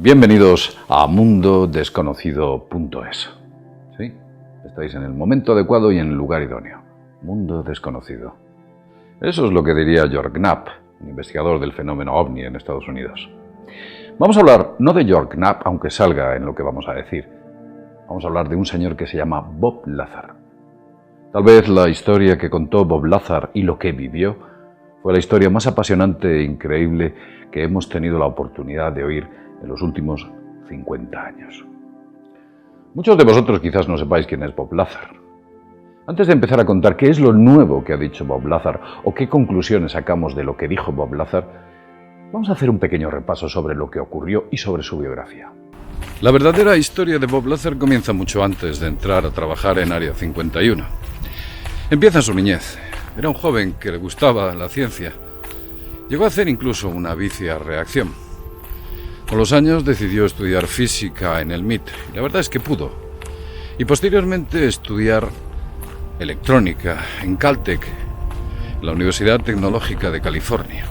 Bienvenidos a mundodesconocido.es. ¿Sí? Estáis en el momento adecuado y en el lugar idóneo. Mundo desconocido. Eso es lo que diría George Knapp, un investigador del fenómeno ovni en Estados Unidos. Vamos a hablar no de George Knapp, aunque salga en lo que vamos a decir. Vamos a hablar de un señor que se llama Bob Lazar. Tal vez la historia que contó Bob Lazar y lo que vivió fue la historia más apasionante e increíble que hemos tenido la oportunidad de oír en los últimos 50 años. Muchos de vosotros quizás no sepáis quién es Bob Lazar. Antes de empezar a contar qué es lo nuevo que ha dicho Bob Lazar o qué conclusiones sacamos de lo que dijo Bob Lazar, vamos a hacer un pequeño repaso sobre lo que ocurrió y sobre su biografía. La verdadera historia de Bob Lazar comienza mucho antes de entrar a trabajar en Área 51. Empieza en su niñez. Era un joven que le gustaba la ciencia. Llegó a hacer incluso una vicia reacción. Con los años decidió estudiar física en el MIT, y la verdad es que pudo. Y posteriormente estudiar electrónica en Caltech, la Universidad Tecnológica de California.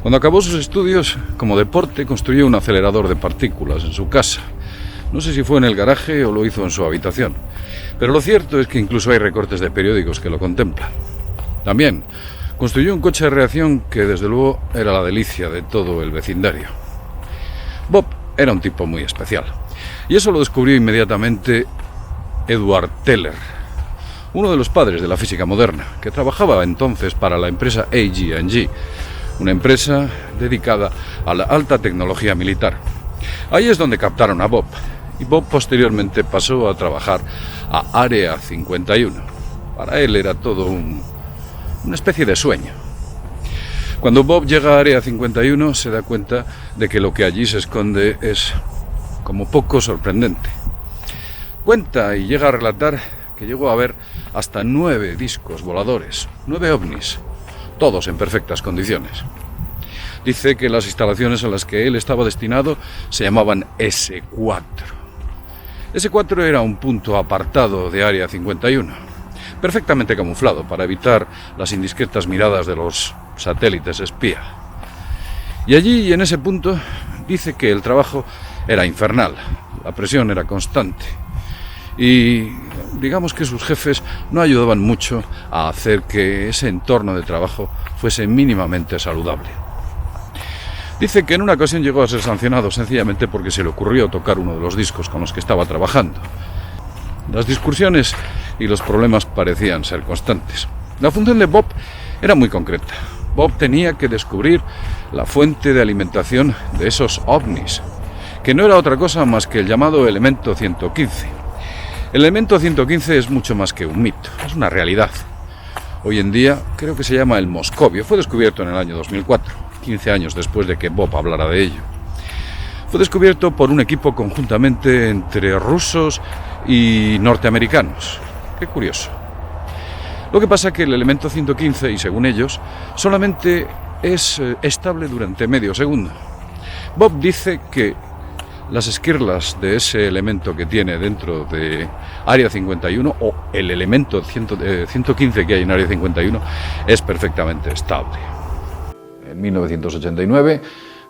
Cuando acabó sus estudios, como deporte, construyó un acelerador de partículas en su casa. No sé si fue en el garaje o lo hizo en su habitación, pero lo cierto es que incluso hay recortes de periódicos que lo contemplan. También construyó un coche de reacción que desde luego era la delicia de todo el vecindario. Bob era un tipo muy especial, y eso lo descubrió inmediatamente Edward Teller, uno de los padres de la física moderna, que trabajaba entonces para la empresa AG&G, una empresa dedicada a la alta tecnología militar. Ahí es donde captaron a Bob, y Bob posteriormente pasó a trabajar a Área 51. Para él era todo una especie de sueño. Cuando Bob llega a Área 51 se da cuenta de que lo que allí se esconde es como poco sorprendente. Cuenta y llega a relatar que llegó a ver hasta 9 discos voladores, 9 ovnis, todos en perfectas condiciones. Dice que las instalaciones a las que él estaba destinado se llamaban S4. S4 era un punto apartado de Área 51, perfectamente camuflado para evitar las indiscretas miradas de los satélites espía. Y allí, en ese punto, dice que el trabajo era infernal, la presión era constante y digamos que sus jefes no ayudaban mucho a hacer que ese entorno de trabajo fuese mínimamente saludable. Dice que en una ocasión llegó a ser sancionado sencillamente porque se le ocurrió tocar uno de los discos con los que estaba trabajando. Las discusiones y los problemas parecían ser constantes. La función de Bob era muy concreta. Bob tenía que descubrir la fuente de alimentación de esos ovnis, que no era otra cosa más que el llamado elemento 115. El elemento 115 es mucho más que un mito, es una realidad. Hoy en día creo que se llama el moscovio. Fue descubierto en el año 2004, 15 años después de que Bob hablara de ello. Fue descubierto por un equipo conjuntamente entre rusos y norteamericanos. Qué curioso. Lo que pasa es que el elemento 115, y según ellos, solamente es estable durante medio segundo. Bob dice que las esquirlas de ese elemento que tiene dentro de Área 51, o el elemento 115 que hay en Área 51, es perfectamente estable. En 1989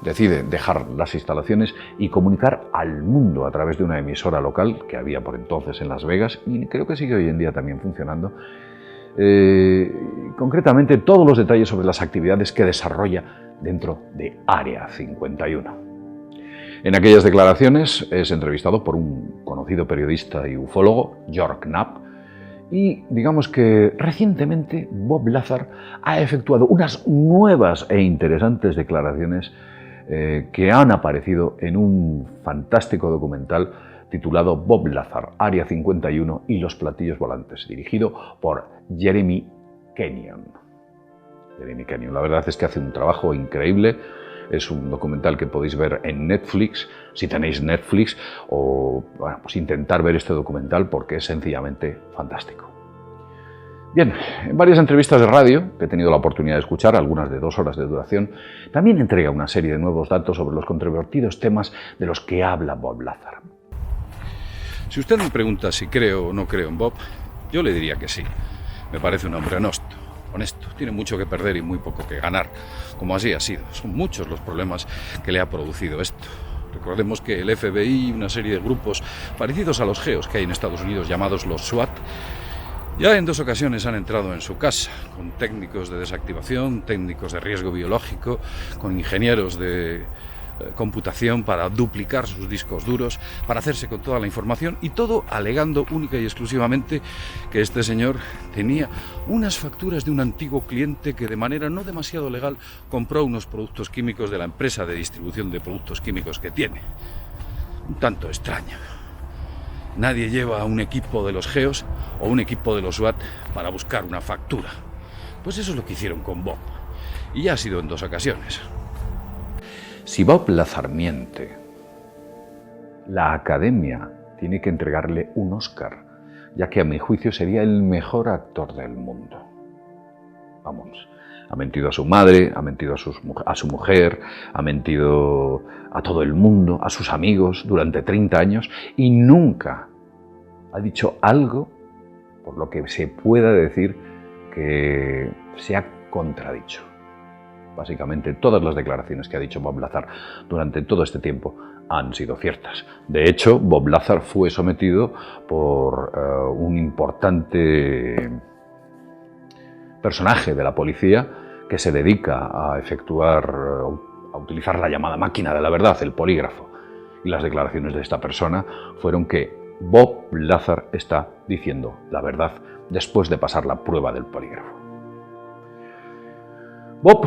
decide dejar las instalaciones y comunicar al mundo a través de una emisora local que había por entonces en Las Vegas y creo que sigue hoy en día también funcionando. Concretamente todos los detalles sobre las actividades que desarrolla dentro de Área 51. En aquellas declaraciones es entrevistado por un conocido periodista y ufólogo, George Knapp, y digamos que recientemente Bob Lazar ha efectuado unas nuevas e interesantes declaraciones que han aparecido en un fantástico documental titulado Bob Lazar, Área 51 y los platillos volantes, dirigido por Jeremy Kenyon. Jeremy Kenyon, la verdad es que hace un trabajo increíble. Es un documental que podéis ver en Netflix, si tenéis Netflix, o bueno, pues intentar ver este documental porque es sencillamente fantástico. Bien, en varias entrevistas de radio que he tenido la oportunidad de escuchar, algunas de 2 horas de duración, también entrega una serie de nuevos datos sobre los controvertidos temas de los que habla Bob Lazar. Si usted me pregunta si creo o no creo en Bob, yo le diría que sí. Me parece un hombre honesto, tiene mucho que perder y muy poco que ganar, como así ha sido. Son muchos los problemas que le ha producido esto. Recordemos que el FBI y una serie de grupos parecidos a los GEOs que hay en Estados Unidos llamados los SWAT ya en 2 ocasiones han entrado en su casa con técnicos de desactivación, técnicos de riesgo biológico, con ingenieros de computación para duplicar sus discos duros, para hacerse con toda la información y todo alegando única y exclusivamente que este señor tenía unas facturas de un antiguo cliente que de manera no demasiado legal compró unos productos químicos de la empresa de distribución de productos químicos que tiene. Un tanto extraño. Nadie lleva a un equipo de los GEOs o un equipo de los SWAT para buscar una factura. Pues eso es lo que hicieron con Bob. Y ya ha sido en 2 ocasiones. Si Bob Lazar miente, la Academia tiene que entregarle un Oscar, ya que a mi juicio sería el mejor actor del mundo. Vamos, ha mentido a su madre, ha mentido a su mujer, ha mentido a todo el mundo, a sus amigos durante 30 años y nunca ha dicho algo por lo que se pueda decir que se ha contradicho. Básicamente todas las declaraciones que ha dicho Bob Lazar durante todo este tiempo han sido ciertas. De hecho, Bob Lazar fue sometido por un importante personaje de la policía que se dedica a a utilizar la llamada máquina de la verdad, el polígrafo. Y las declaraciones de esta persona fueron que Bob Lazar está diciendo la verdad después de pasar la prueba del polígrafo. Bob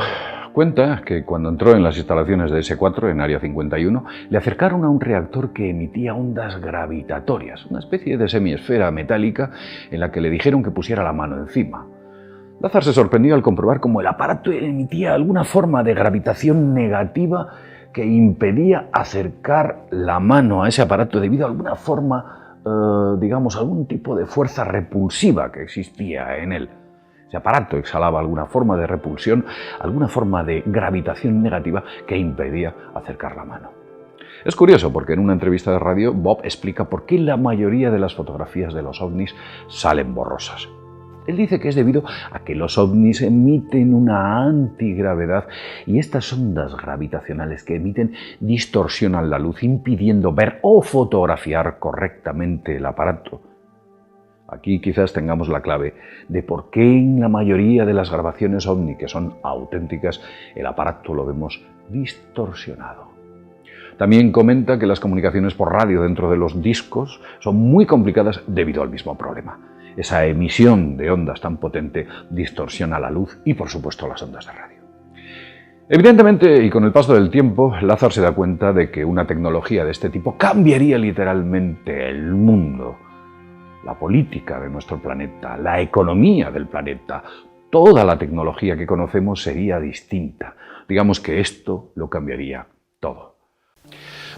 cuenta que cuando entró en las instalaciones de S4 en Área 51, le acercaron a un reactor que emitía ondas gravitatorias, una especie de semiesfera metálica en la que le dijeron que pusiera la mano encima. Lazar se sorprendió al comprobar cómo el aparato emitía alguna forma de gravitación negativa que impedía acercar la mano a ese aparato debido a alguna forma, algún tipo de fuerza repulsiva que existía en él. Ese aparato exhalaba alguna forma de repulsión, alguna forma de gravitación negativa que impedía acercar la mano. Es curioso porque en una entrevista de radio Bob explica por qué la mayoría de las fotografías de los ovnis salen borrosas. Él dice que es debido a que los ovnis emiten una antigravedad y estas ondas gravitacionales que emiten distorsionan la luz, impidiendo ver o fotografiar correctamente el aparato. Aquí quizás tengamos la clave de por qué en la mayoría de las grabaciones ovni, que son auténticas, el aparato lo vemos distorsionado. También comenta que las comunicaciones por radio dentro de los discos son muy complicadas debido al mismo problema. Esa emisión de ondas tan potente distorsiona la luz y, por supuesto, las ondas de radio. Evidentemente, y con el paso del tiempo, Lazar se da cuenta de que una tecnología de este tipo cambiaría literalmente el mundo. La política de nuestro planeta, la economía del planeta, toda la tecnología que conocemos sería distinta. Digamos que esto lo cambiaría todo.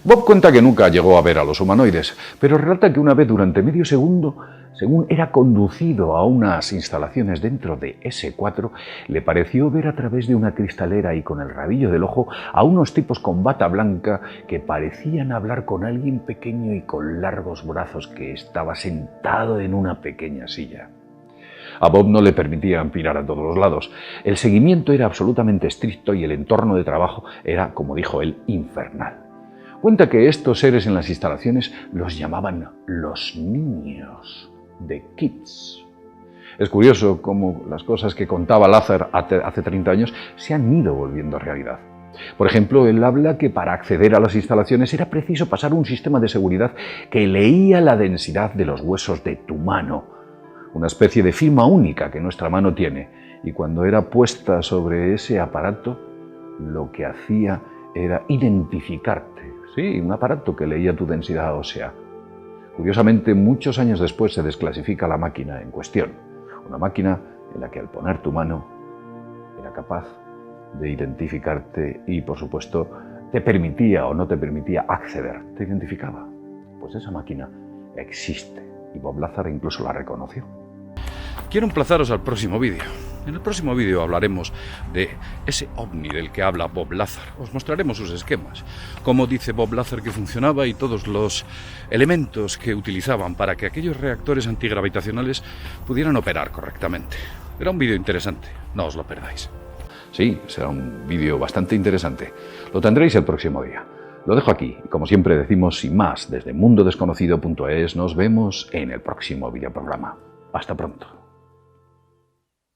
Bob cuenta que nunca llegó a ver a los humanoides, pero relata que una vez durante medio segundo, según era conducido a unas instalaciones dentro de S4, le pareció ver a través de una cristalera y con el rabillo del ojo a unos tipos con bata blanca que parecían hablar con alguien pequeño y con largos brazos que estaba sentado en una pequeña silla. A Bob no le permitían mirar a todos los lados. El seguimiento era absolutamente estricto y el entorno de trabajo era, como dijo él, infernal. Cuenta que estos seres en las instalaciones los llamaban los niños, the kids. Es curioso cómo las cosas que contaba Lazar hace 30 años se han ido volviendo realidad. Por ejemplo, él habla que para acceder a las instalaciones era preciso pasar un sistema de seguridad que leía la densidad de los huesos de tu mano, una especie de firma única que nuestra mano tiene, y cuando era puesta sobre ese aparato, lo que hacía era identificarte. Sí, un aparato que leía tu densidad ósea. Curiosamente, muchos años después se desclasifica la máquina en cuestión. Una máquina en la que al poner tu mano era capaz de identificarte y, por supuesto, te permitía o no te permitía acceder. Te identificaba. Pues esa máquina existe y Bob Lazar incluso la reconoció. Quiero emplazaros al próximo vídeo. En el próximo vídeo hablaremos de ese ovni del que habla Bob Lazar. Os mostraremos sus esquemas, cómo dice Bob Lazar que funcionaba y todos los elementos que utilizaban para que aquellos reactores antigravitacionales pudieran operar correctamente. Era un vídeo interesante, no os lo perdáis. Sí, será un vídeo bastante interesante. Lo tendréis el próximo día. Lo dejo aquí. Como siempre decimos, sin más, desde mundodesconocido.es nos vemos en el próximo videoprograma. Hasta pronto.